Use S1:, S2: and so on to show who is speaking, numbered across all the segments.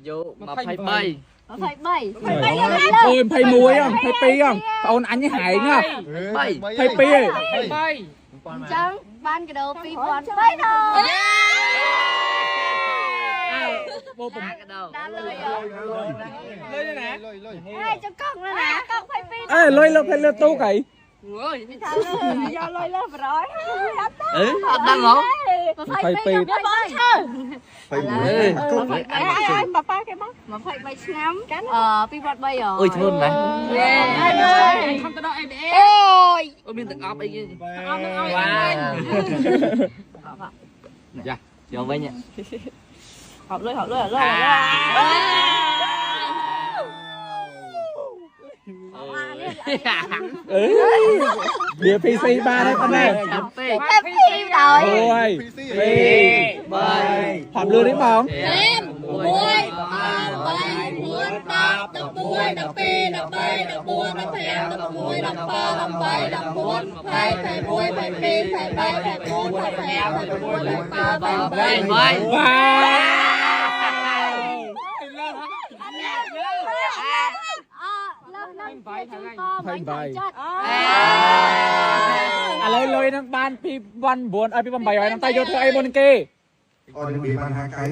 S1: vô mà phải bay
S2: phải bay
S3: ôi phải muối không phải pi không ôn anh với hải nha
S1: bay
S3: phải pi
S4: bay
S2: trắng ban cái đầu pi còn bay đâu
S3: vô cùng
S1: cái đầu
S2: đã lôi
S4: lôi đây nè
S2: ai cho con nữa nè con phải pi
S3: ê lôi lên phải lên tu cậy
S2: do lôi lên rồi
S1: đang ngủ
S3: phải pi
S2: ai bà ba cái bóc mà phải bay ngắm pi bọt bay rồi
S1: ôi thôn này
S4: không tới đó em
S2: ôi
S1: ôi miếng từng ốp ấy dạ chiều với nhỉ
S2: học lôi
S3: bia PC 3 đấy con này
S2: em pi rồi
S3: ôi pi
S1: bay
S3: họp lừa đấy không
S2: em muối bay muối đập muối đập pi đập bay đập muối đập phèn đập muối đập ba đập bay đập muối phải muối phải pi phải bay phải muối phải phèn phải muối phải ba
S1: bay bay
S3: lôi lôi năng ban pi văn buồn pi văn bảy năng tay vô thưa ai buồn kia
S5: ôi bị ban hai cái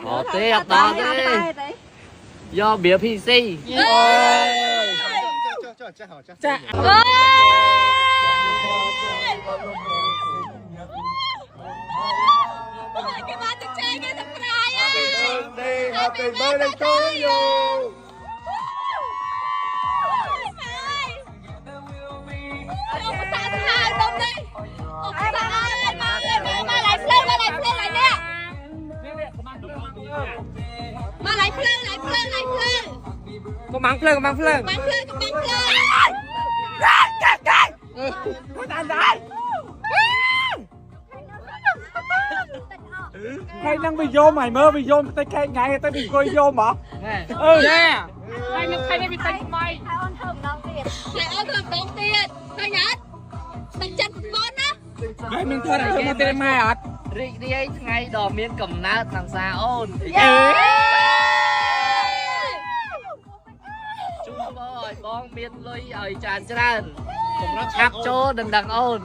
S1: họ tiếp đó đấy do bia PC
S3: cha
S2: cái ba thực chơi cái thựcrai á
S5: happy birthday to you
S4: có mắng phơi
S3: hay năng bị vô mày mơ bị vô tay cây ngày tay bị coi vô mà
S4: nè hay bị tay mày
S2: Hãy subscribe cho kênh Ghiền Mì Gõ để không bỏ lỡ
S3: hay mình thưa này cho một tên mai ạ
S1: rị đi ấy ngày đò miếng cầm nát thằng xa ôn chúng tôi con miếng lôi ở tràn tràn chắc chỗ đừng đằng ôn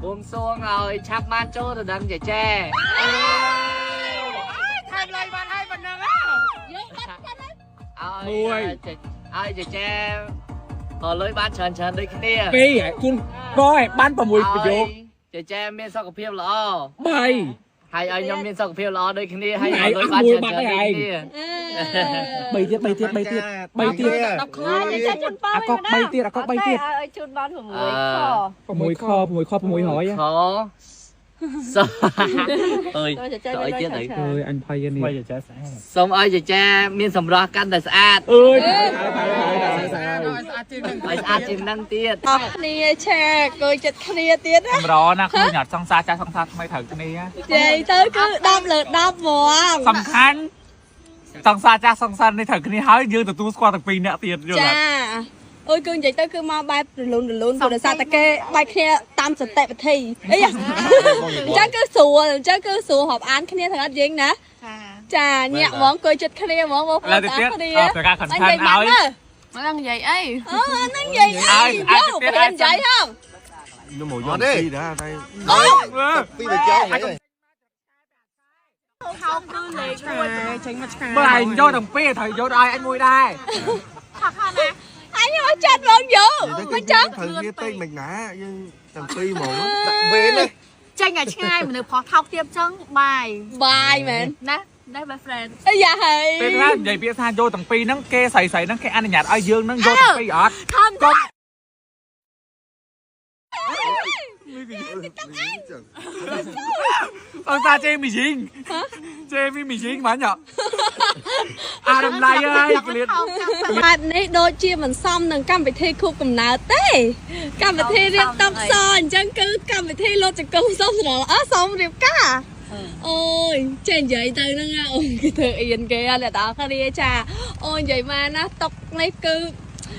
S1: buông xuông rồi chắc man chỗ đừng đằng trẻ tre
S4: thay lời bạn hai bạn nào
S1: ai trẻ tre họ lối bán trần trần đây kia
S3: piคุณก้อยบ้านประมุยประโยค
S1: trẻ tre miên sau cái phiêu lọ
S3: ใบ
S1: hai anh em miên sau cái phiêu lọ đây kia hay
S3: Này,
S1: lối
S3: ăn
S1: bán
S3: mùi
S1: trần
S3: bạn
S1: trần
S3: này
S1: đây
S3: ai?
S1: kia
S3: ใบเตี้ย
S2: cho chun bao
S3: à có bay tiết à có bay tiết
S2: ơi chun bao của muối kho
S3: ประมุยคอประมุยคอประมุยหอย
S1: khó sao ơi
S2: Tôi sẽ chơi
S1: trời
S2: bên
S1: chết
S2: đây
S1: đấy
S3: เอ้ยอันไพยันนี่
S1: xong ai trẻ tre miên sầm ra căn tại sát
S3: เอ้ย
S1: ai sát chim năng tiết
S2: นี่แชร์กูจะเคลียร์ទៀតណា
S4: รอนะคือหยอดซองซาจ้าซองซาทำไมถึงนี่
S2: និយាយទៅគឺ10 លើ 10 ហ្មង
S4: សំខាន់សង្សារចាស់សង្សារនេះត្រូវគ្នាហើយយើងទទួលស្គាល់ទាំងពីរអ្នកទៀតយល់
S2: ចា
S4: ទេ
S2: អូយគឺនិយាយទៅគឺមកបែបរលូនព្រោះដោយសារតែគេបែកគ្នាតាមសតិវិធីអីអញ្ចឹងគឺស្រួលរាប់អានគ្នាទាំងអត់យើងណាចាញាក់ហ្មងគួយចិត្តគ្នាហ្មងបងប្អូ
S4: ឡើ
S2: ន
S4: យទៅ
S2: តា
S4: ទៀត
S2: គ្នា
S4: ប្រកាសសំខាន់ឲ្យ
S2: មកនិយាយអីហ្នឹងនិយាយអីយកពេលនិយាយហ៎
S5: nhưng mà vô đi đã đây đi để chơi vậy
S2: ហៅគឺលេខចេញមកឆ្ងាយ
S4: បើឯងយកទាំងពីរត្រូវយកឲ្យអញមួយដែរ
S2: អញមកចាត់ហ្មងយកមិនចឹង
S5: thằng kia tên mình nã nhưng thằng pi một đặt về đây
S2: ចេញឲ្យឆ្ងាយមនុស្សផោះថោកទៀតចឹងបាយមែនណាដែរ my friend អាយ៉ាហើយ
S4: ពេលណានិយាយពាក្យថាយកទាំងពីរហ្នឹងគេស្រីហ្នឹងគេអនុញ្ញាតឲ្យយើងហ្នឹងយកទាំងពីរអត់
S2: ធម្មតា
S4: ông ta chê mì dính chê mì dính mà nhở à đầm này ơi
S2: បែបនេះដូចជាមិនសមនឹងកម្មវិធីខួបកំណើតទេកម្មវិធីរៀបតបសអញ្ចឹងគឺកម្មវិធីលោតចង្គង់សុំស្រលសុំរៀបការ ôi trên giấy từ nó ngao cái thợ yên kia là đó cái đi cha ôi vậy mà nó tóc lấy cứ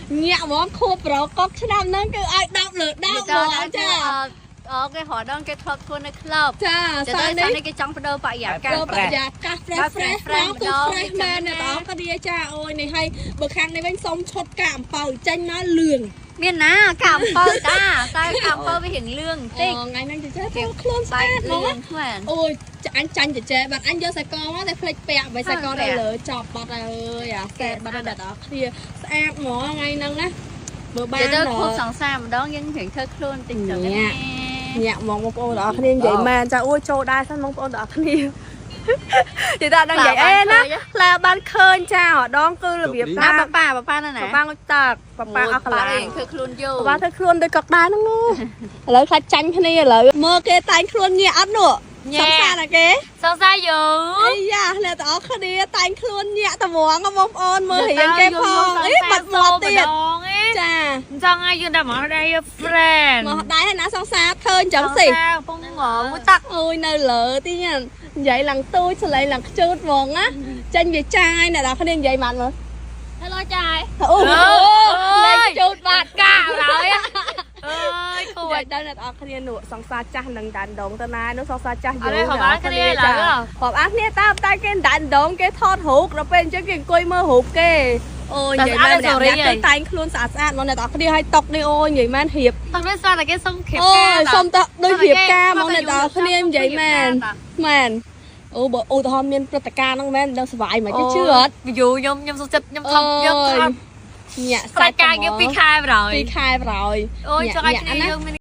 S2: nhẹ món khô bro cóc chứ năm nó cứ ai đau lượt đau mỏ cha
S6: cái họ đang cái club tourใน club
S2: ចា
S6: จะ
S2: សា
S6: ได้
S2: ន
S6: សាន
S2: នេះ
S6: នេះគេចង់បដូរបរិយាកាស
S2: បរិយាកាស fresh មកគឺ fresh មែនដល់ក៏diaចាអូយនេះឲ្យបើខាងនេះវិញសុំឈុតកាអំពៅចេញមកលឿង
S6: មានណាកាអំពើតាតែកាអំពើវារៀងលឿងតិច
S2: ថ្ងៃហ្នឹងចេះទៅខ្លួនស្អាត
S6: លឿ
S2: មក
S6: ងមែន
S2: អូយអញចាញ់ចេះបាត់អញយកសាច់កមកតែភ្លេចពាក់បើសាច់កនៅលើចប់បាត់ហើយអើយអាសេតបាត់ដល់ដល់គ្នាស្អាតហ្មងថ្ងៃហ្នឹងណាបើបាន
S6: ទៅខុសសង្សារម្ដងយើងរៀងធ្វើខ្លួនតិចទៅ
S2: ញាក់មកបងប្អូនទាំងអស់គ្នានិយាយមែនចាអូយចូលដែរសិនបងប្អូនទាំងអស់គ្នានិយាយថាដល់និយាយអេណាផ្លែបានឃើញចាម្ដងគឺរបៀប
S6: ណា
S2: ថា
S6: ប៉ានៅណា
S2: ប៉ាងុចតាប៉ាអស់កន្លែង
S6: ធ្វើខ្លួនយូរ
S2: ប៉ាធ្វើខ្លួនដូចកកដែរហ្នឹងឥឡូវខ្លាចចាញ់គ្នាឥឡូវមើលគេតែងខ្លួនញាក់អត់នោះសង្សារណាគេ
S6: សង្សារយូរ
S2: អីយ៉ាអ្នកទាំងអស់គ្នាតែងខ្លួនញាក់ត្មងបងប្អូនមើលរៀងគេផងអីបាត់មាត់ទៀតចា
S6: ចង់ឲ្យយើងដល់មកដែរ friend
S2: មកដែរណាសង្សារឃើញចឹងសិ
S6: ពងងមួយតាក់
S2: អូយនៅលើទីនិយាយឡើងទូចសលេងឡើងខ្ជូតហ្មងណាចាញ់វាចាយអ្នកនរគ្នានិយាយបានមើល
S6: Hello trai
S2: អូលេងខ្ជូតបាត់កា
S6: rồi á ơi
S2: គួរដល់អ្នកនរគ្នានោះសង្សារចាស់នឹងដានដងទៅណានោះសង្សារចាស់យូរ
S6: អរេហៅបានគ្នាឡើយ
S2: បងអាគ្នាតែគេដានដងគេថតរូបដល់ពេលអញ្ចឹងគេអង្គុយមើលរូបគេអូយនិយាយមែនអ្នកគេតែងខ្លួនស្អាតស្អាតមកអ្នកនរគ្នាឲ្យតុកនេះអូយនិយាយមែនរៀប
S6: តោះវាសារតែគេសុំខៀប
S2: អូ
S6: ការ
S2: យសុំតដូចរៀបការមកអ្នកនរគ្នានិយាយមែនមែនអូបើឧទាហរណ៍មានព្រឹត្តិការណ៍ហ្នឹងមែនដល់ស្វាយមកជឿអត់
S6: យូខ្ញុំសុខចិត្តខ្ញុំខំយកខំ
S2: ញាក់
S6: ស្រាច់ការយើង2ខែបណ្ដោយ
S2: 2ខែបណ្ដោយ
S6: អូយចង់ឲ្យគ្នាយើងមាន